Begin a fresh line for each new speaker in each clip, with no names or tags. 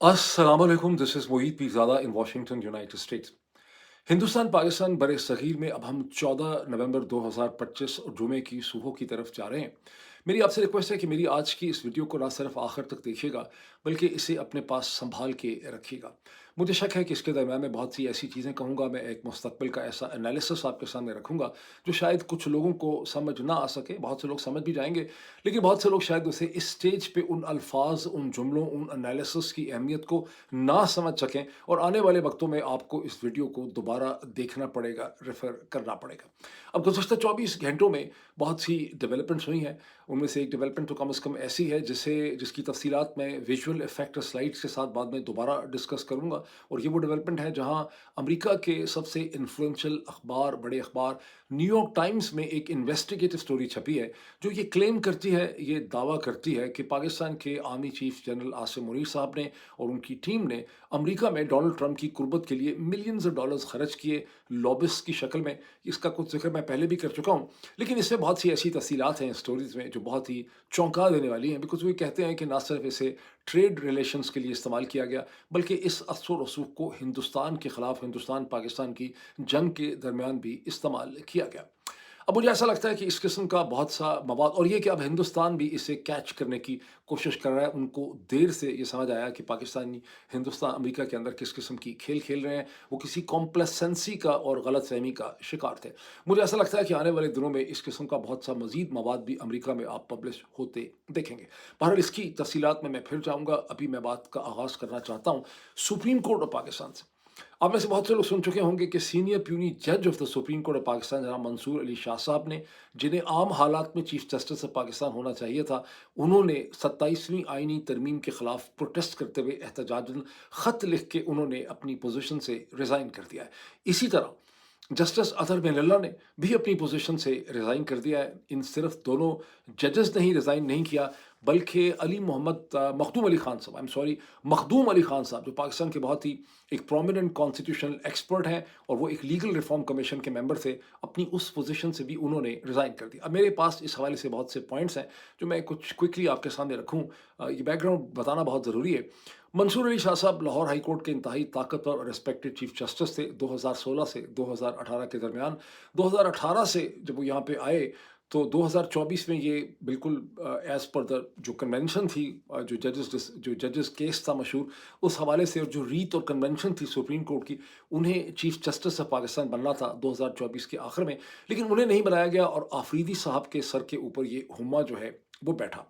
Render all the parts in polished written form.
अस्सलामुअलैकुम, this is Mohit Pirzada in Washington, United states. Hindustan Pakistan बड़े सग़ीर में अब हम 14 नवंबर 2025 जुमे की सुबह की तरफ जा रहे हैं। मेरी आपसे रिक्वेस्ट है कि मेरी आज की इस वीडियो को ना सिर्फ आखिर तक देखिएगा, बल्कि इसे अपने पास संभाल के रखिएगा। मुझे शक है कि इसके दरमियान मैं बहुत सी ऐसी चीज़ें कहूँगा, मैं एक मुस्तकबिल का ऐसा एनालिसिस आपके सामने रखूँगा, जो शायद कुछ लोगों को समझ ना आ सके। बहुत से लोग समझ भी जाएँगे, लेकिन बहुत से लोग शायद उसे इस स्टेज पे उन अल्फाज़, उन जुमलों, उन एनालिसिस की अहमियत को ना समझ सकें और आने वाले वक्तों में आपको इस वीडियो को दोबारा देखना पड़ेगा, रेफ़र करना पड़ेगा। अब गुज़श्ता 24 घंटों में बहुत सी डेवलपमेंट्स हुई हैं। उनमें से एक डेवलपमेंट तो कम से कम ऐसी है जिसकी तफ़सीलात मैं विजुअल इफ़ेक्ट और स्लाइड्स के साथ बाद में दोबारा डिस्कस करूँगा। और ये वो डेवलपमेंट है जहाँ अमेरिका के सबसे इन्फ्लुएंशियल अखबार, बड़े अखबार न्यूयॉर्क टाइम्स में एक इन्वेस्टिगेटिव स्टोरी छपी है, जो ये क्लेम करती है, ये दावा करती है कि पाकिस्तान के army chief general Asim Munir साहब ने और उनकी टीम ने अमेरिका में डोनाल्ड ट्रंप की कुर्बत के लिए मिलियंस ऑफ डॉलर्स खर्च किए, लॉबिस्ट की शक्ल में। इसका कुछ ज़िक्र मैं पहले भी कर चुका हूँ, लेकिन इसमें बहुत सी ऐसी तफ़सीलात हैं स्टोरीज़ में जो बहुत ही चौंका देने वाली हैं। बिकॉज़ वो ये कहते हैं कि ना सिर्फ इसे ट्रेड रिलेशंस के लिए इस्तेमाल किया गया, बल्कि इस असर रसूख को हिंदुस्तान के ख़िलाफ़, हिंदुस्तान-पाकिस्तान की जंग के दरमियान भी इस्तेमाल किया गया। अब मुझे ऐसा लगता है कि इस किस्म का बहुत सा मवाद, और ये कि अब हिंदुस्तान भी इसे कैच करने की कोशिश कर रहा है। उनको देर से ये समझ आया कि पाकिस्तानी हिंदुस्तान अमेरिका के अंदर किस किस्म की खेल खेल रहे हैं। वो किसी कॉम्प्लेसेंसी का और गलतफहमी का शिकार थे। मुझे ऐसा लगता है कि आने वाले दिनों में इस किस्म का बहुत सा मजीद मवाद भी अमेरिका में आप पब्लिश होते देखेंगे। बहरहाल इसकी तफसीलात में मैं फिर जाऊँगा। अभी मैं बात का आगाज़ करना चाहता हूँ सुप्रीम कोर्ट ऑफ पाकिस्तान से। आप में से बहुत से लोग सुन चुके होंगे कि सीनियर प्यूनी जज of the supreme court of Pakistan जनाब मंसूर अली शाह साहब ने, जिन्हें आम हालात में चीफ जस्टिस ऑफ पाकिस्तान होना चाहिए था, उन्होंने 27वीं आईनी तरमीम के खिलाफ प्रोटेस्ट करते हुए एहतजाजन खत लिख के उन्होंने अपनी पोजीशन से रिज़ाइन कर दिया है। इसी तरह जस्टिस अतहर बिन ने भी अपनी पोजीशन से रिज़ाइन कर दिया है। इन सिर्फ दोनों जजेस ने ही रिज़ाइन नहीं किया, बल्कि अली मोहम्मद मखदूम अली खान साहब, I am sorry, Makhdoom Ali Khan साहब, जो पाकिस्तान के बहुत ही एक प्रोमिनेंट कॉन्स्टिट्यूशनल एक्सपर्ट हैं और वो एक लीगल रिफॉर्म कमीशन के मेंबर थे, अपनी उस पोजीशन से भी उन्होंने रिज़ाइन कर दिया। अब मेरे पास इस हवाले से बहुत से पॉइंट्स हैं, जो मैं कुछ क्विकली आपके सामने रखूँ। ये बैकग्राउंड बताना बहुत ज़रूरी है। मंसूर अली शाह साहब लाहौर हाई कोर्ट के इंतहाई ताकतवर और रिस्पेक्टेड चीफ जस्टिस थे 2016 से 2018 के दरमियान। 2018 से जब वो यहाँ पे आए, तो 2024 में ये बिल्कुल एज़ पर द जो कन्वेंशन थी, जो जजेस केस था मशहूर, उस हवाले से, और जो रीत और कन्वेंशन थी सुप्रीम कोर्ट की, उन्हें चीफ जस्टिस ऑफ पाकिस्तान बनना था 2024 के आखिर में, लेकिन उन्हें नहीं बनाया गया और आफरीदी साहब के सर के ऊपर ये हुम्मा जो है वो बैठा।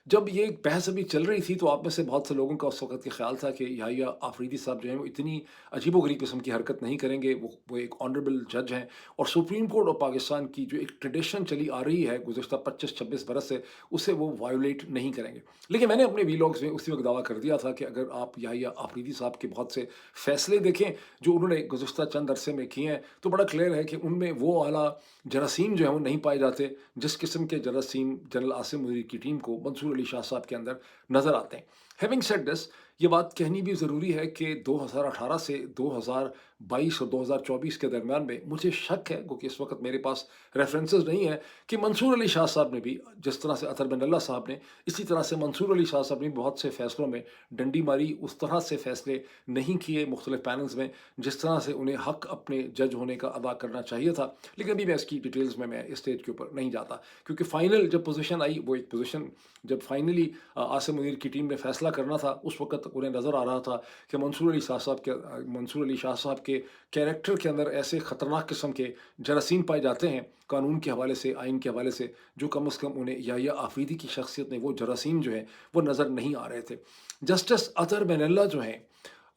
जब ये बहस अभी चल रही थी, तो आप में से बहुत से लोगों का उस वक़्त ये ख़्याल था कि याहिया आफरीदी साहब जो हैं वो इतनी अजीबो-गरीब किस्म की हरकत नहीं करेंगे। वो एक ऑनरेबल जज हैं और सुप्रीम कोर्ट ऑफ पाकिस्तान की जो एक ट्रेडिशन चली आ रही है गुज़श्ता 25-26 बरस से, उसे वो वायोलेट नहीं करेंगे। लेकिन मैंने अपने वीलॉग्स में उसी वक़्त दावा कर दिया था कि अगर आप याहिया आफरीदी साहब के बहुत से फ़ैसले देखें, जो उन्होंने गुज़श्ता चंद अरसे में किए हैं, तो बड़ा क्लियर है कि उनमें वो वाला जरासीम जो है वो नहीं पाए जाते, जिस किस्म के जरासीम जनरल आसिम मुनीर की टीम को मंसूर अली शाह साहब के अंदर नज़र आते हैं। हैविंग सेड दिस, ये बात कहनी भी ज़रूरी है कि 2018 से 2022 और 2024 के दरमियान में मुझे शक है, क्योंकि इस वक़्त मेरे पास रेफ़रेंसेस नहीं है, कि मंसूर अली शाह साहब ने भी, जिस तरह से अतहर बिन अल्लाह साहब ने, इसी तरह से मंसूर अली शाह साहब ने भी बहुत से फ़ैसलों में डंडी मारी। उस तरह से फ़ैसले नहीं किए मुख्तलिफ़ पैनल्स में, जिस तरह से उन्हें हक़ अपने जज होने का अदा करना चाहिए था। लेकिन अभी मैं इसकी डिटेल्स में मैं इस स्टेज के ऊपर नहीं जाता, क्योंकि फाइनल जब पोजीशन आई, वो एक पोजीशन जब फाइनली आसिम मुनीर की टीम ने फैसला करना था, उस वक़्त उन्हें नज़र आ रहा था कि मंसूर अली शाह साहब के कैरेक्टर के अंदर ऐसे ख़तरनाक किस्म के जरासीम पाए जाते हैं, कानून के हवाले से, आइन के हवाले से, जो कम अज़ कम उन्हें याहिया आफरीदी की शख्सियत में वो जरासीम जो है वो नज़र नहीं आ रहे थे। जस्टिस अतहर बिन जो हैं,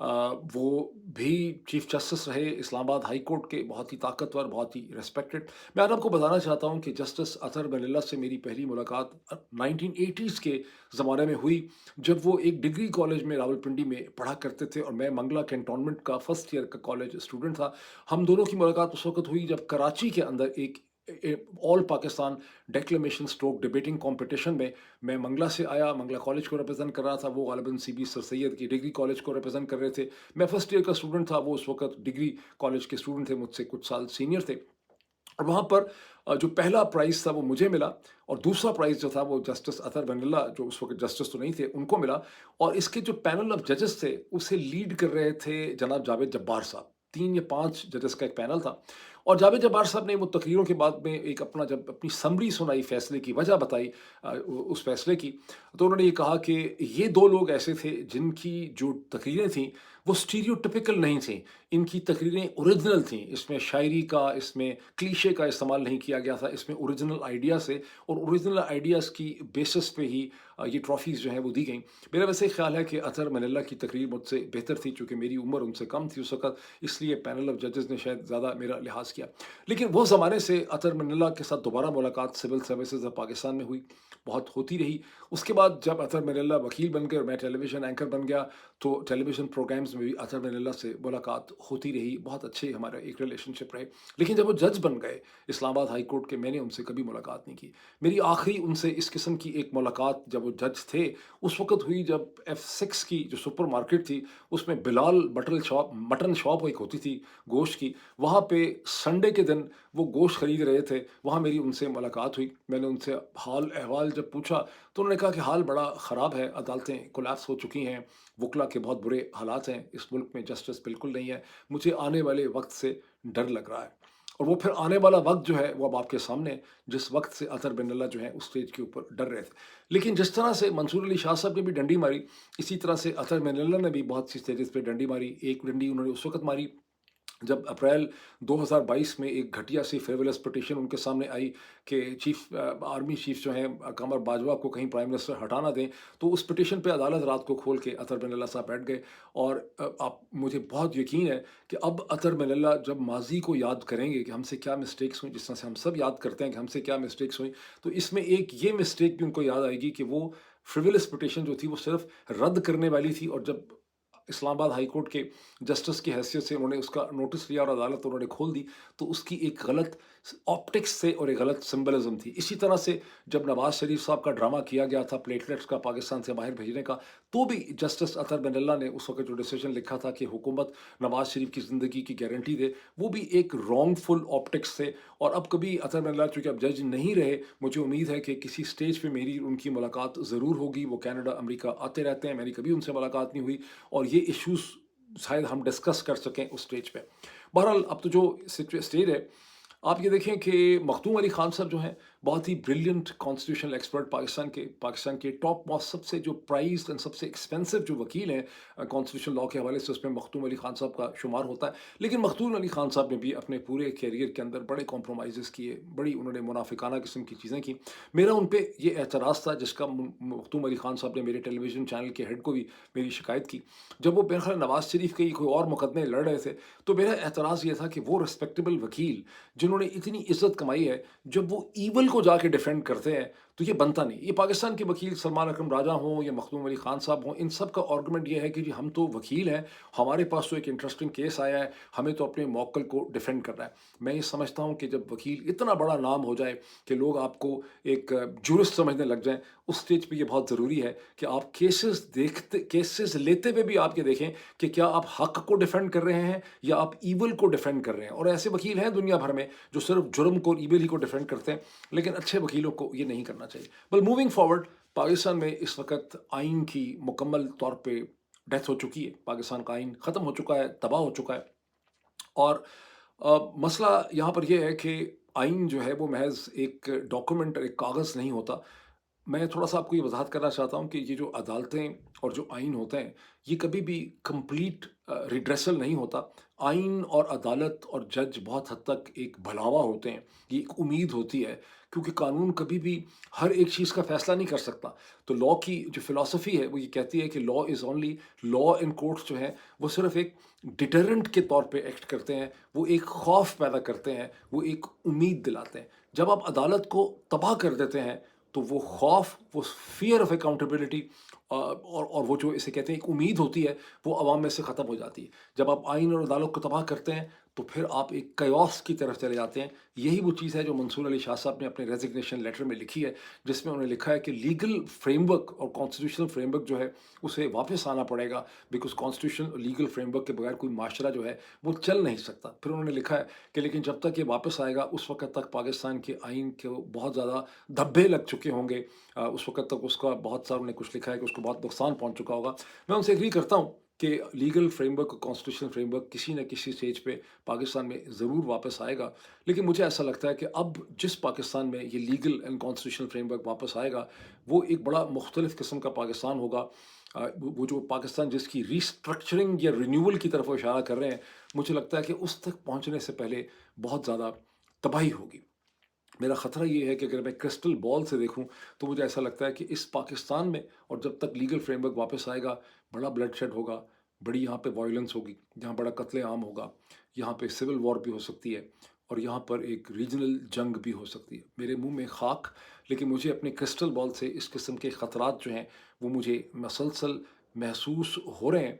अ, वो भी चीफ जस्टिस रहे इस्लामाबाद हाई कोर्ट के, बहुत ही ताकतवर, बहुत ही रिस्पेक्टेड। मैं आज आपको बताना चाहता हूँ कि जस्टिस अतहर बिन से मेरी पहली मुलाकात 1980s के ज़माने में हुई, जब वो एक डिग्री कॉलेज में रावलपिंडी में पढ़ा करते थे और मैं मंगला कैंटोनमेंट का फर्स्ट ईयर का कॉलेज स्टूडेंट था। हम दोनों की मुलाकात उस वक़्त हुई जब कराची के अंदर एक all Pakistan declamation stroke debating competition में मैं मंगला से आया, मंगला कॉलेज को रिप्रेजेंट कर रहा था, वो गालिबन सीबी सर सैयद की डिग्री कॉलेज को रिप्रेजेंट कर रहे थे। मैं फर्स्ट ईयर का स्टूडेंट था, वो उस वक़्त डिग्री कॉलेज के स्टूडेंट थे, मुझसे कुछ साल सीनियर थे। اور वहाँ पर जो पहला प्राइज़ था वो मुझे मिला और दूसरा प्राइज़ जो था वो जस्टिस अतर बनल्ला जो उस वक़्त जस्टिस तो नहीं थे, उनको मिला। और इसके जो पैनल ऑफ जजेस थे, उसे लीड कर रहे थे जनाब जावेद जब्बार साहब। 3 या 5 जजेस का एक पैनल था और जावेद जब्बार साहब ने वो तकरीरों के बाद में एक अपना जब अपनी समरी सुनाई, फैसले की वजह बताई उस फैसले की, तो उन्होंने ये कहा कि ये 2 लोग ऐसे थे जिनकी जो तकरीरें थीं, वो स्टीरियोटिपिकल नहीं थीं। इनकी तकरीरें ओरिजिनल थीं, इसमें शायरी का, इसमें क्लीशे का इस्तेमाल नहीं किया गया था, इसमें ओरिजिनल आइडिया से और ओरिजिनल आइडियाज़ की बेसिस पे ही ये ट्रॉफ़ीज़ जो हैं वो दी गईं। मेरा वैसे ही ख़्याल है कि अतहर मनल्ला की तकरीर मुझसे बेहतर थी, चूँकि मेरी उम्र उनसे कम थी उस वक़्त, इसलिए पैनल ऑफ जजेस ने शायद ज़्यादा मेरा लिहाज़ किया। लेकिन वो ज़माने से अतहर मनल्ला के साथ दोबारा मुलाकात सिविल सर्विसेज़ ऑफ पाकिस्तान में हुई, बहुत होती रही। उसके बाद जब अतहर मनल्ला वकील बन गए और मैं टेलीविज़न एंकर बन गया, तो टेलीविज़न प्रोग्राम्स में भी अतहर मनल्ला से मुलाकात होती रही, बहुत अच्छे हमारा एक रिलेशनशिप रहे। लेकिन जब वो जज बन गए इस्लामाबाद हाई कोर्ट के, मैंने उनसे कभी मुलाकात नहीं की। मेरी आखिरी उनसे इस किस्म की एक मुलाकात जब वो जज थे, उस वक़्त हुई जब F6 की जो सुपर मार्केट थी, उसमें बिलाल मटन शॉप एक होती थी गोश्त की, वहाँ पे संडे के दिन वो गोश्त खरीद रहे थे, वहाँ मेरी उनसे मुलाकात हुई। मैंने उनसे हाल अहवाल जब पूछा, तो उन्होंने कहा कि हाल बड़ा ख़राब है, अदालतें कोलैप्स हो चुकी हैं, वकला के बहुत बुरे हालात हैं, इस मुल्क में जस्टिस बिल्कुल नहीं है, मुझे आने वाले वक्त से डर लग रहा है। और वो फिर आने वाला वक्त जो है वो अब आपके सामने है, जिस वक्त से अतहर बनल्ला जो है उस स्टेज के ऊपर डर रहे थे। लेकिन जिस तरह से मंसूर अली शाह साहब ने भी डंडी मारी, इसी तरह से अतहर बनल्ला ने भी बहुत सी स्टेजेस पे डंडी मारी। एक डंडी उन्होंने उस वक्त मारी जब अप्रैल 2022 में एक घटिया सी फ्रिवोलस पिटीशन उनके सामने आई कि आर्मी चीफ जो हैं कमर बाजवा को कहीं प्राइम मिनिस्टर हटा ना दें, तो उस पिटीशन पे अदालत रात को खोल के अतहर बनल्ला साहब बैठ गए। और आप मुझे बहुत यकीन है कि अब अतहर बनल्ला जब माजी को याद करेंगे कि हमसे क्या मिस्टेक्स हुई, जिस तरह से हम सब याद करते हैं कि हमसे क्या मिस्टेक्स हुई, तो इसमें एक ये मिस्टेक भी उनको याद आएगी कि वो फ्रिवोलस पिटीशन जो थी वो सिर्फ रद्द करने वाली थी, और जब इस्लामाबाद हाई कोर्ट के जस्टिस की हैसियत से उन्होंने उसका नोटिस लिया और अदालत उन्होंने खोल दी, तो उसकी एक गलत ऑप्टिक्स से और एक गलत सिंबलिज्म थी। इसी तरह से जब नवाज शरीफ साहब का ड्रामा किया गया था प्लेटलेट्स का पाकिस्तान से बाहर भेजने का, तो भी जस्टिस अतहर बनल्ला ने उस वक्त जो डिसीजन लिखा था कि हुकूमत नवाज शरीफ की ज़िंदगी की गारंटी दे, वो भी एक रॉन्गफुल ऑप्टिक्स से। और अब कभी अतहर बनल्ला चूँकि अब जज नहीं रहे, मुझे उम्मीद है कि किसी स्टेज पे मेरी उनकी मुलाकात ज़रूर होगी। वो कनाडा, अमेरिका आते रहते हैं, मेरी कभी उनसे मुलाकात नहीं हुई और ये इश्यूज़ शायद हम डिस्कस कर सकें उस स्टेज पे। बहरहाल अब तो जो स्टेज है, आप ये देखें कि मखदूम अली खान साहब जो हैं, बहुत ही ब्रिलियंट कॉन्स्टिट्यूशनल एक्सपर्ट, पाकिस्तान के टॉप मोस्ट सबसे जो प्राइज्ड एंड सबसे एक्सपेंसिव जो वकील हैं कॉन्स्टिट्यूशन लॉ के हवाले से, उसमें मखदूम अली खान साहब का शुमार होता है। लेकिन मखदूम अली खान साहब ने भी अपने पूरे कैरियर के अंदर बड़े कॉम्प्रोमाइज़ेज़ किए, बड़ी उन्होंने मुनाफिकाना किस्म की चीज़ें की। मेरा उन पे ये एतराज़ था, जिसका मखदूम अली खान साहब ने मेरे टेलीविज़न चैनल के हेड को भी मेरी शिकायत की। जब वो मेरे ख़्याल नवाज़ शरीफ के कोई और मुकदमे लड़ रहे थे, तो मेरा एतराज़ ये था कि वो रिस्पेक्टेबल वकील जिन्होंने इतनी इज़्ज़त कमाई है, जब वो ईवल को जाके डिफेंड करते हैं, तो ये बनता नहीं। ये पाकिस्तान के वकील सलमान अकरम राजा हों या मखदूम अली खान साहब हों, इन सब का आर्गुमेंट ये है कि जी हम तो वकील हैं, हमारे पास तो एक इंटरेस्टिंग केस आया है, हमें तो अपने मौक्कल को डिफेंड करना है। मैं ये समझता हूँ कि जब वकील इतना बड़ा नाम हो जाए कि लोग आपको एक जुरिस्ट समझने लग जाएँ, उस स्टेज पे ये बहुत ज़रूरी है कि आप केसेस लेते हुए भी आप ये देखें कि क्या आप हक को डिफेंड कर रहे हैं या आप ईवल को डिफेंड कर रहे हैं। और ऐसे वकील हैं दुनिया भर में जो सिर्फ जुर्म को, ईविल ही को डिफेंड करते हैं, लेकिन अच्छे वकीलों को ये नहीं करना चाहिए। बल मूविंग फॉरवर्ड, पाकिस्तान में इस वक्त आइन की मुकम्मल तौर पे डेथ हो चुकी है, पाकिस्तान का आइन ख़त्म हो चुका है, तबाह हो चुका है। और मसला यहाँ पर यह है कि आइन जो है वो महज एक डॉक्यूमेंट, एक कागज़ नहीं होता। मैं थोड़ा-सा आपको ये वज़ाहत करना चाहता हूँ कि ये जो अदालतें और जो आइन होते हैं, ये कभी भी कंप्लीट रिड्रेसल नहीं होता। आइन और अदालत और जज बहुत हद तक एक भलावा होते हैं, ये एक उम्मीद होती है, क्योंकि कानून कभी भी हर एक चीज़ का फ़ैसला नहीं कर सकता। तो लॉ की जो फ़िलॉसफ़ी है, वो ये कहती है कि law is only law in courts जो हैं, वो सिर्फ़ एक डिटरेंट के तौर पे एक्ट करते हैं, वो एक खौफ पैदा करते हैं, वो एक उम्मीद दिलाते हैं। जब आप अदालत को तबाह कर देते हैं, तो वो खौफ, वो फ़ियर ऑफ अकाउंटेबिलिटी और वो जो इसे कहते हैं एक उम्मीद होती है, वो अवाम में से ख़त्म हो जाती है। जब आप आइन और अदालत को तबाह करते हैं, تو پھر آپ ایک کیوس کی طرف چلے جاتے ہیں۔ یہی وہ چیز ہے جو منصور علی شاہ صاحب نے اپنے ریزگنیشن لیٹر میں لکھی ہے، جس میں انہوں نے لکھا ہے کہ لیگل فریم ورک اور کانسٹیٹیوشنل فریم ورک جو ہے اسے واپس آنا پڑے گا، بیکاز کانسٹیٹیوشن اور لیگل فریم ورک کے بغیر کوئی معاشرہ جو ہے وہ چل نہیں سکتا۔ پھر انہوں نے لکھا ہے کہ لیکن جب تک یہ واپس آئے گا اس وقت تک پاکستان کے آئین کے بہت زیادہ دھبے لگ چکے ہوں گے، اس وقت تک اس کا بہت ساروں نے کچھ لکھا ہے کہ اس کو بہت نقصان پہنچ چکا ہوگا۔ میں ان سے ایگری کرتا ہوں کہ لیگل فریم ورک اور کانسٹیٹیوشنل فریم ورک کسی نہ کسی اسٹیج پہ پاکستان میں ضرور واپس آئے گا، لیکن مجھے ایسا لگتا ہے کہ اب جس پاکستان میں یہ legal and constitutional frame work واپس آئے گا وہ ایک بڑا مختلف قسم کا پاکستان ہوگا۔ وہ جو پاکستان جس کی ریسٹرکچرنگ یا رینیول کی طرف وہ اشارہ کر رہے ہیں، مجھے لگتا ہے کہ اس تک پہنچنے سے پہلے بہت زیادہ تباہی ہوگی۔ میرا خطرہ یہ ہے کہ اگر میں کرسٹل بال سے دیکھوں تو مجھے ایسا لگتا ہے کہ اس پاکستان میں اور جب تک لیگل فریم ورک واپس آئے گا بڑا بلڈ شیڈ ہوگا، بڑی یہاں پہ وائلنس ہوگی، یہاں بڑا قتل عام ہوگا، یہاں پہ سول وار بھی ہو سکتی ہے، اور یہاں پر ایک ریجنل جنگ بھی ہو سکتی ہے۔ میرے منہ میں خاک، لیکن مجھے اپنے کرسٹل بال سے اس قسم کے خطرات جو ہیں وہ مجھے مسلسل محسوس ہو رہے ہیں،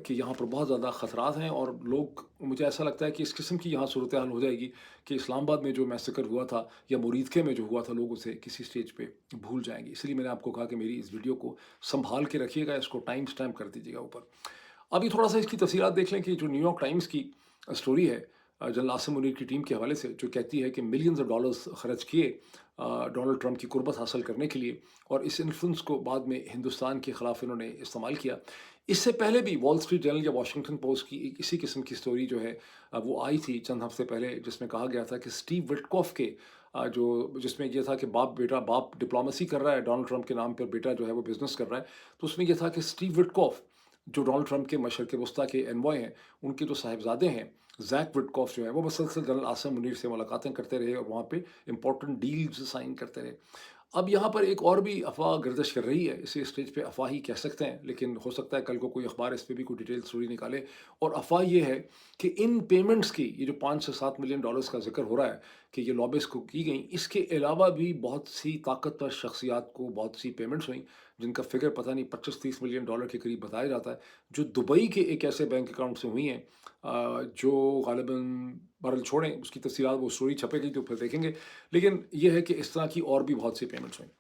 کہ یہاں پر بہت زیادہ خطرات ہیں، اور لوگ، مجھے ایسا لگتا ہے کہ اس قسم کی یہاں صورتحال ہو جائے گی کہ اسلام آباد میں جو میسیکر ہوا تھا یا مریدکے میں جو ہوا تھا لوگ اسے کسی سٹیج پہ بھول جائیں گے۔ اس لیے میں نے آپ کو کہا کہ میری اس ویڈیو کو سنبھال کے رکھیے گا، اس کو ٹائم سٹیمپ کر دیجیے گا اوپر۔ ابھی تھوڑا سا اس کی تفصیلات دیکھ لیں کہ جو نیو یارک ٹائمز کی سٹوری ہے جنرل عاصم منیر کی ٹیم کے حوالے سے، جو کہتی ہے کہ ملینز آف ڈالرز خرچ کیے ڈونلڈ ٹرمپ کی قربت حاصل کرنے کے لیے، اور اس انفلوئنس کو بعد میں ہندوستان کے خلاف انہوں نے استعمال کیا۔ اس سے پہلے بھی وال اسٹریٹ جرنل یا واشنگٹن پوسٹ کی ایک اسی قسم کی سٹوری جو ہے وہ آئی تھی چند ہفتے پہلے، جس میں کہا گیا تھا کہ اسٹیو وٹکوف کے جو جس میں یہ تھا کہ باپ ڈپلومیسی کر رہا ہے ڈونلڈ ٹرمپ کے نام پر، بیٹا جو ہے وہ بزنس کر رہا ہے، تو اس میں یہ تھا کہ اسٹیو وٹکوف جو ڈونلڈ ٹرمپ کے مشرق وسطیٰ کے انوائے ہیں، ان کے جو صاحبزادے ہیں زیک وٹکوف جو ہے وہ مسلسل جنرل عاصم منیر سے ملاقاتیں کرتے رہے اور وہاں پہ امپورٹنٹ ڈیلز سائن کرتے رہے۔ اب یہاں پر ایک اور بھی افواہ گردش کر رہی ہے، اسے اسٹیج پہ افواہ ہی کہہ سکتے ہیں، لیکن ہو سکتا ہے کل کو کوئی اخبار اس پہ بھی کوئی ڈیٹیل سٹوری نکالے، اور افواہ یہ ہے کہ ان پیمنٹس کی، یہ جو 5 سے 7 ملین ڈالرز کا ذکر ہو رہا ہے کہ یہ لابیز کو کی گئیں، اس کے علاوہ بھی بہت سی طاقتور شخصیات کو بہت سی پیمنٹس ہوئیں جن کا فگر پتہ نہیں 25-30 ملین ڈالر کے قریب بتایا جاتا ہے، جو دبئی کے ایک ایسے بینک اکاؤنٹ سے ہوئی ہیں، جو غالباً برل چھوڑیں اس کی تفصیلات، وہ سٹوری چھپے گی تو پھر دیکھیں گے، لیکن یہ ہے کہ اس طرح کی اور بھی بہت سی پیمنٹس ہوئیں۔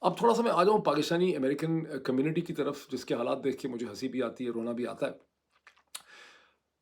اب تھوڑا سا میں آ جاؤں پاکستانی امریکن کمیونٹی کی طرف، جس کے حالات دیکھ کے مجھے ہنسی بھی آتی ہے، رونا بھی آتا ہے۔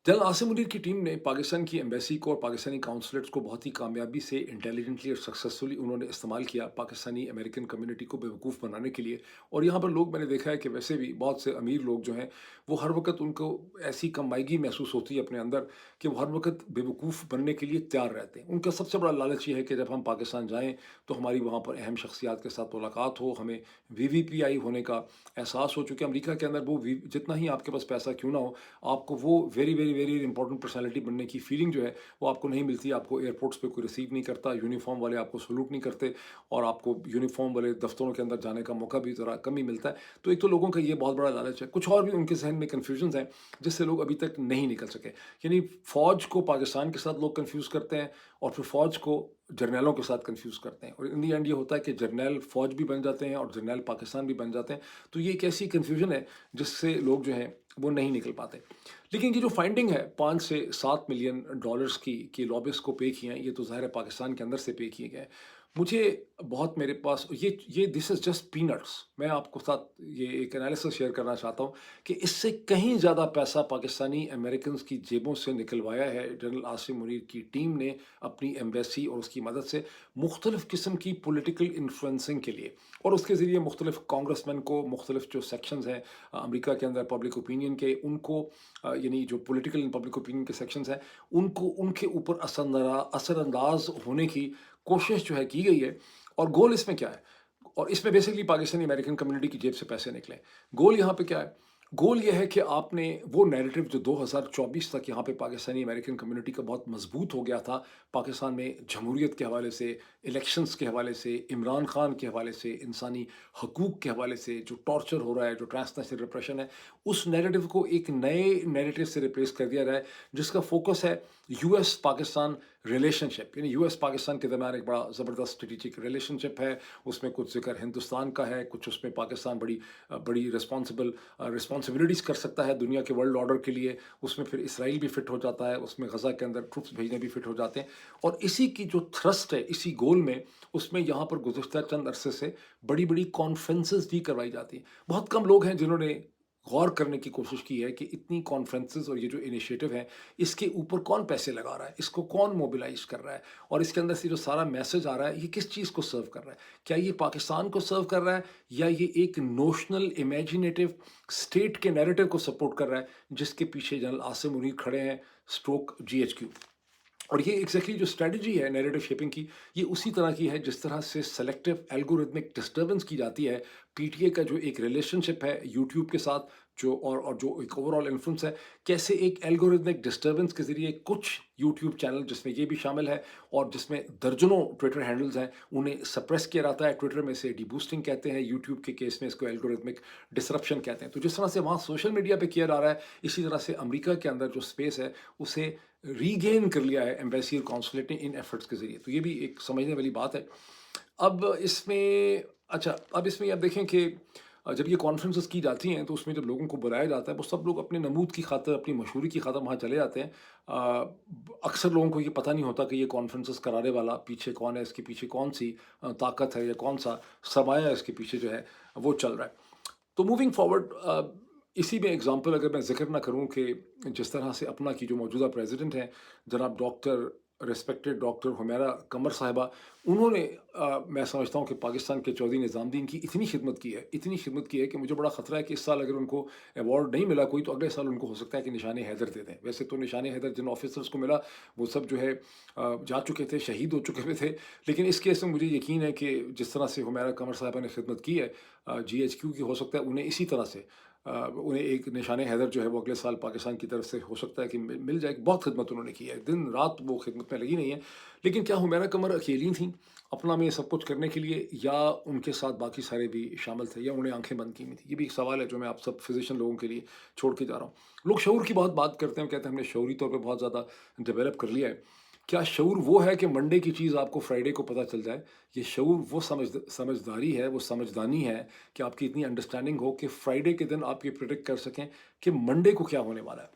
جنرل عاصم منیر کی ٹیم نے پاکستان کی ایمبیسی کو اور پاکستانی کونسلیٹس کو بہت ہی کامیابی سے انٹیلیجنٹلی اور سکسیسفلی انہوں نے استعمال کیا پاکستانی امریکن کمیونٹی کو بیوقوف بنانے کے لیے، اور یہاں پر لوگ، میں نے دیکھا ہے کہ ویسے بھی بہت سے امیر لوگ جو ہیں وہ ہر وقت ان کو ایسی کمائیگی محسوس ہوتی ہے اپنے اندر کہ وہ ہر وقت بیوقوف بننے کے لیے تیار رہتے ہیں۔ ان کا سب سے بڑا لالچ یہ ہے کہ جب ہم پاکستان جائیں تو ہماری وہاں پر اہم شخصیات کے ساتھ ملاقات ہو، ہمیں وی وی پی آئی ہونے کا احساس ہو، چونکہ امریکہ کے اندر وہ جتنا ہی آپ کے پاس پیسہ کیوں نہ ہو، آپ کو وہ very very very important personality بننے کی فیلنگ جو ہے وہ آپ کو نہیں ملتی۔ آپ کو ایئرپورٹس پہ کوئی ریسیو نہیں کرتا، یونیفارم والے آپ کو سلوٹ نہیں کرتے، اور آپ کو یونیفارم والے دفتروں کے اندر جانے کا موقع بھی ذرا کم ہی ملتا ہے۔ تو ایک تو لوگوں کا یہ بہت بڑا لالچ ہے، کچھ اور بھی ان کے ذہن میں کنفیوژنز ہیں جس سے لوگ ابھی تک نہیں نکل سکے، یعنی فوج کو پاکستان کے ساتھ لوگ کنفیوز کرتے ہیں، اور پھر فوج کو جرنیلوں کے ساتھ کنفیوز کرتے ہیں، اور ان دی اینڈ یہ ہوتا ہے کہ جرنیل فوج بھی بن جاتے ہیں اور جرنیل پاکستان بھی بن جاتے ہیں۔ تو یہ ایک ایسی کنفیوژن ہے جس سے لوگ جو ہیں وہ نہیں نکل پاتے۔ لیکن یہ جو فائنڈنگ ہے 5 سے 7 ملین ڈالرز کی لابیز کو پے کیے ہیں، یہ تو ظاہر ہے پاکستان کے اندر سے پے کیے گئے ہیں۔ مجھے بہت، میرے پاس یہ دس از جسٹ پینٹس، میں آپ کو ساتھ یہ ایک انالیسس شیئر کرنا چاہتا ہوں کہ اس سے کہیں زیادہ پیسہ پاکستانی امریکنز کی جیبوں سے نکلوایا ہے جنرل عاصم منیر کی ٹیم نے اپنی ایمبیسی اور اس کی مدد سے مختلف قسم کی پولیٹیکل انفلوئنسنگ کے لیے، اور اس کے ذریعے مختلف کانگریس مین کو، مختلف جو سیکشنز ہیں امریکہ کے اندر پبلک اوپینین کے، ان کو یعنی جو پولیٹیکل اینڈ پبلک اوپینین کے سیکشنز ہیں ان کو ان کے اوپر اثر انداز ہونے کی کوشش جو ہے کی گئی ہے۔ اور گول اس میں کیا ہے؟ اور اس میں بیسکلی پاکستانی امریکن کمیونٹی کی جیب سے پیسے نکلیں۔ گول یہاں پہ کیا ہے؟ گول یہ ہے کہ آپ نے وہ نیریٹو جو 2024 تک یہاں پہ پاکستانی امریکن کمیونٹی کا بہت مضبوط ہو گیا تھا، پاکستان میں جمہوریت کے حوالے سے، الیکشنز کے حوالے سے، عمران خان کے حوالے سے، انسانی حقوق کے حوالے سے، جو ٹارچر ہو رہا ہے، جو ٹرانسنیشنل ریپریشن ہے، اس نیریٹو کو ایک نئے نیریٹو سے ریپلیس کر دیا رہا ہے، جس کا فوکس ہے یو ایس پاکستان रिलेशनशिप, यानी यूएस पाकिस्तान के दरमियान एक बड़ा ज़बरदस्त स्ट्रेटेजिक रिलेशनशिप है। उसमें कुछ ज़िक्र हिंदुस्तान का है, कुछ उसमें पाकिस्तान बड़ी रिस्पॉन्सिबिलिटीज़ कर सकता है दुनिया के वर्ल्ड ऑर्डर के लिए। उसमें फिर इसराइल भी फिट हो जाता है, उसमें गज़ा के अंदर ट्रुप्स भेजने भी फिट हो जाते हैं। और इसी की जो थ्रस्ट है, इसी गोल में, उसमें यहाँ पर गुज़िश्ता चंद अरसे से बड़ी-बड़ी कॉन्फ्रेंसेस भी करवाई जाती हैं। बहुत कम लोग हैं जिन्होंने गौर करने की कोशिश की है कि इतनी कॉन्फ्रेंसेस और ये जो इनिशिएटिव है, इसके ऊपर कौन पैसे लगा रहा है, इसको कौन मोबिलाइज कर रहा है, और इसके अंदर से जो सारा मैसेज आ रहा है, ये किस चीज़ को सर्व कर रहा है। क्या ये पाकिस्तान को सर्व कर रहा है, या ये एक नोशनल इमेजिनेटिव स्टेट के नैरेटिव को सपोर्ट कर रहा है, जिसके पीछे जनरल आसिम मुनीर खड़े हैं, स्ट्रोक GHQ। और ये एग्जैक्टली जो स्ट्रेटजी है नैरेटिव शेपिंग की, ये उसी तरह की है जिस तरह से सेलेक्टिव एल्गोरिथमिक डिस्टर्बेंस की जाती है। पीटीए का जो एक रिलेशनशिप है यूट्यूब के साथ, और जो एक ओवरऑल इन्फ्लुएंस है, कैसे एक एल्गोरिथमिक डिस्टर्बेंस के जरिए कुछ यूट्यूब चैनल, जिसमें ये भी शामिल है, और जिसमें दर्जनों ट्विटर हैंडल्स हैं, उन्हें सप्रेस किया जाता है। ट्विटर में से डीबूस्टिंग कहते हैं, यूट्यूब के केस में इसको एल्गोरिथमिक डिसरप्शन कहते हैं। तो जिस तरह से वहाँ सोशल मीडिया पे किया जा रहा है, इसी तरह से अमेरिका के अंदर जो स्पेस है, उसे रीगेन कर लिया है एम्बेसी और कॉन्सुलेट ने इन एफर्ट्स के ज़रिए। तो ये भी एक समझने वाली बात है। अब इसमें अब इसमें आप देखें कि जब ये कॉन्फ्रेंसेस की जाती हैं, तो उसमें जब लोगों को बुलाया जाता है, वो सब लोग अपने नमूद की खातिर, अपनी मशहूरी की खातिर वहाँ चले जाते हैं। अक्सर लोगों को ये पता नहीं होता कि ये कॉन्फ्रेंसेस कराने वाला पीछे कौन है, इसके पीछे कौन-सी ताकत है, या कौन-सा सरमाया इसके पीछे जो है, वो चल रहा है। तो मूविंग फॉरवर्ड, इसी में एग्जांपल अगर मैं ज़िक्र ना करूं कि जिस तरह से अपना की जो मौजूदा प्रेसिडेंट हैं, जनाब डॉक्टर रिस्पेक्टेड डॉक्टर हुमैरा कमर साहिबा, उन्होंने मैं समझता हूं कि पाकिस्तान के चौधरी निज़ामुद्दीन की इतनी खिदमत की है कि मुझे बड़ा ख़तरा है कि इस साल अगर उनको अवार्ड नहीं मिला कोई, तो अगले साल उनको हो सकता है कि निशान हैदर दे दें। वैसे तो निशान हैदर जिन ऑफिसर्स को मिला, वो सब जो है जा चुके थे, शहीद हो चुके हुए थे। लेकिन इस केस में मुझे यकीन है कि जिस तरह से हुमैरा कमर साहिबा ने खिदमत की है GHQ की, हो सकता है उन्हें इसी तरह से उन्हें एक निशान हैदर जो है वो अगले साल पाकिस्तान की तरफ से हो सकता है कि मिल जाए। बहुत खिदमत उन्होंने की है, दिन रात वो खिदमत में लगी नहीं है। लेकिन क्या हुमैरा कमर अकेली थी अपना में ये सब कुछ करने के लिए, या उनके साथ बाकी सारे भी शामिल थे, या उन्हें आंखें बंद की हुई थी? ये भी एक सवाल है जो मैं आप सब फिजिशियन लोगों के लिए छोड़ के जा रहा हूँ। लोग शऊर की बहुत बात करते हैं, कहते हैं हमने शऊरी तौर पर बहुत ज़्यादा डेवलप कर लिया है। क्या शऊर वो है कि मंडे की चीज़ आपको फ्राइडे को पता चल जाए? ये शऊर वो समझदारी है, वो समझदानी है कि आपकी इतनी अंडरस्टैंडिंग हो कि फ्राइडे के दिन आप ये प्रिडिक्ट कर सकें कि मंडे को क्या होने वाला है।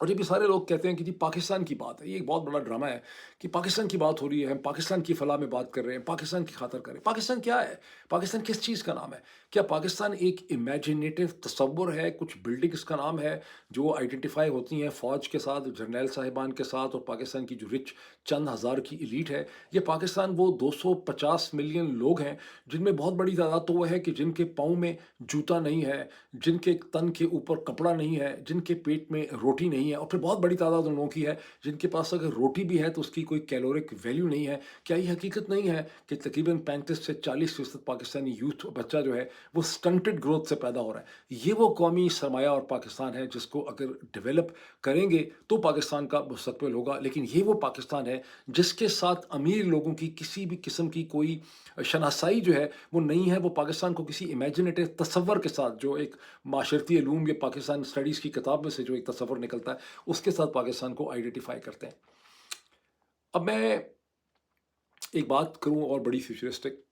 और ये भी सारे लोग कहते हैं कि जी पाकिस्तान की बात है, ये एक बहुत बड़ा ड्रामा है कि पाकिस्तान की बात हो रही है, हम पाकिस्तान की फलाह में बात कर रहे हैं, पाकिस्तान की खातर कर रहे हैं। पाकिस्तान क्या है? पाकिस्तान किस चीज़ का नाम है? क्या पाकिस्तान एक इमेजिनेटिव तस्वुर है, कुछ बिल्डिंग्स का नाम है जो आइडेंटिफाई होती हैं फ़ौज के साथ, जर्नैल साहिबान के साथ, और पाकिस्तान की जो रिच चंद हज़ार की एलीट है? ये पाकिस्तान वो 250 मिलियन लोग हैं, जिनमें बहुत बड़ी तादाद तो वो है कि जिनके पाँव में जूता नहीं है, जिनके तन के ऊपर कपड़ा नहीं है, जिनके पेट में रोटी नहीं है, और फिर बहुत बड़ी तादाद उन लोगों की है जिनके पास अगर रोटी भी है तो उसकी कोई कैलोरिक वैल्यू नहीं है। क्या ये हकीकत नहीं है कि तकरीबन 35 से 40% पाकिस्तानी यूथ बच्चा जो है वो स्टंटेड ग्रोथ से पैदा हो रहा है? ये वो कौमी सरमाया और पाकिस्तान है जिसको अगर डेवलप करेंगे तो पाकिस्तान का मुस्तकबिल होगा। लेकिन ये वो पाकिस्तान है जिसके साथ अमीर लोगों की किसी भी किस्म की कोई शनासाई जो है वो नहीं है। वो पाकिस्तान को किसी इमेजिनेटिव तस्वर के साथ, जो एक माशरती अलूम या पाकिस्तान स्टडीज़ की किताब में से जो एक तस्वर निकलता है, उसके साथ पाकिस्तान को आइडेंटिफाई करते हैं। अब मैं एक बात करूं और बड़ी फ्यूचरिस्टिक,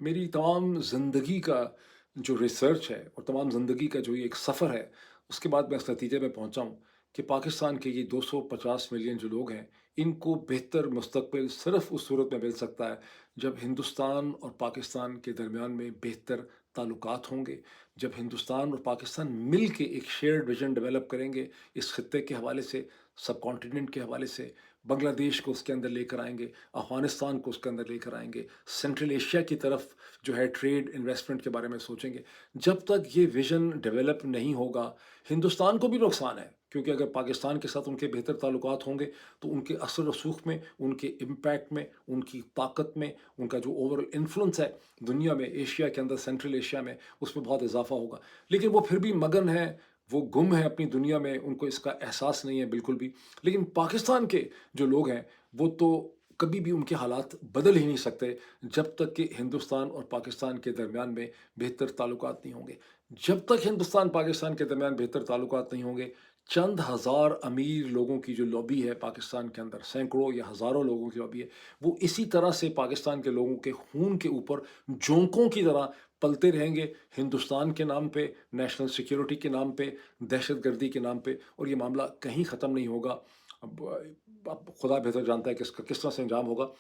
मेरी तमाम ज़िंदगी का जो रिसर्च है और तमाम ज़िंदगी का जो ये एक सफ़र है, उसके बाद मैं इस नतीजे में पहुंचा हूं कि पाकिस्तान के ये 250 मिलियन जो लोग हैं, इनको बेहतर मुस्तकबिल सिर्फ उस सूरत में मिल सकता है जब हिंदुस्तान और पाकिस्तान के दरमियान में बेहतर ताल्लुकात होंगे, जब हिंदुस्तान और पाकिस्तान मिल के एक शेयर्ड विजन डेवलप करेंगे, इस खत्े के हवाले से, सब कॉन्टिनेंट के हवाले से। बांग्लादेश को उसके अंदर लेकर आएंगे, अफ़गानिस्तान को उसके अंदर लेकर आएंगे, सेंट्रल एशिया की तरफ जो है ट्रेड इन्वेस्टमेंट के बारे में सोचेंगे। जब तक ये विज़न डेवलप नहीं होगा, हिंदुस्तान को भी नुकसान है, क्योंकि अगर पाकिस्तान के साथ उनके बेहतर ताल्लुकात होंगे तो उनके असर रसूख में, उनके इम्पैक्ट में, उनकी ताकत में, उनका जो ओवरऑल इन्फ्लुएंस है दुनिया में, एशिया के अंदर, सेंट्रल एशिया में, उसमें बहुत इजाफा होगा। लेकिन वो फिर भी मगन है, वो गुम है अपनी दुनिया में, उनको इसका एहसास नहीं है बिल्कुल भी। लेकिन पाकिस्तान के जो लोग हैं वो तो कभी भी उनके हालात बदल ही नहीं सकते जब तक कि हिंदुस्तान और पाकिस्तान के दरमियान में बेहतर ताल्लुकात नहीं होंगे। जब तक हिंदुस्तान पाकिस्तान के दरमियान बेहतर ताल्लुकात नहीं होंगे, चंद हज़ार अमीर लोगों की जो लॉबी है पाकिस्तान के अंदर, सैकड़ों या हज़ारों लोगों की लॉबी है, वो इसी तरह से पाकिस्तान के लोगों के खून के ऊपर जोंकों की तरह पलते रहेंगे, हिंदुस्तान के नाम पे, नेशनल सिक्योरिटी के नाम पे, दहशतगर्दी के नाम पे, और ये मामला कहीं ख़त्म नहीं होगा। अब खुदा बेहतर जानता है कि इसका किस तरह से अंजाम होगा।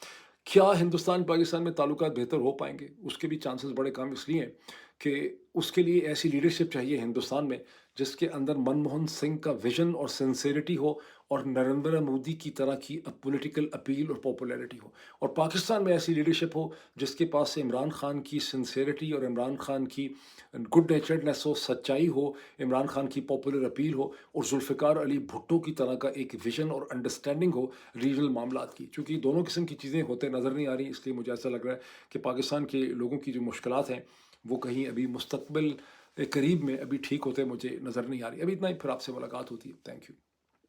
क्या हिंदुस्तान पाकिस्तान में ताल्लुकात बेहतर हो पाएँगे? उसके भी चांसेस बड़े कम इसलिए हैं कि उसके लिए ऐसी लीडरशिप चाहिए हिंदुस्तान में जिसके अंदर मनमोहन सिंह का विजन और सिंसेरिटी हो, और नरेंद्र मोदी की तरह की पॉलिटिकल अपील और पॉपुलैरिटी हो, और पाकिस्तान में ऐसी लीडरशिप हो जिसके पास इमरान खान की सिंसेरिटी और इमरान खान की गुड नेचर्डनेस हो, सच्चाई हो, इमरान खान की पॉपुलर अपील हो, और जुल्फ़िकार अली भुट्टो की तरह का एक विजन और अंडरस्टैंडिंग हो रीजनल मामलात की। चूँकि दोनों किस्म की चीज़ें होते नज़र नहीं आ रही, इसलिए मुझे ऐसा लग रहा है कि पाकिस्तान के लोगों की जो मुश्किलात हैं वो कहीं अभी मुस्तकबिल करीब में अभी ठीक होते मुझे नज़र नहीं आ रही। अभी इतना ही, फिर आपसे मुलाकात होती है। Thank you.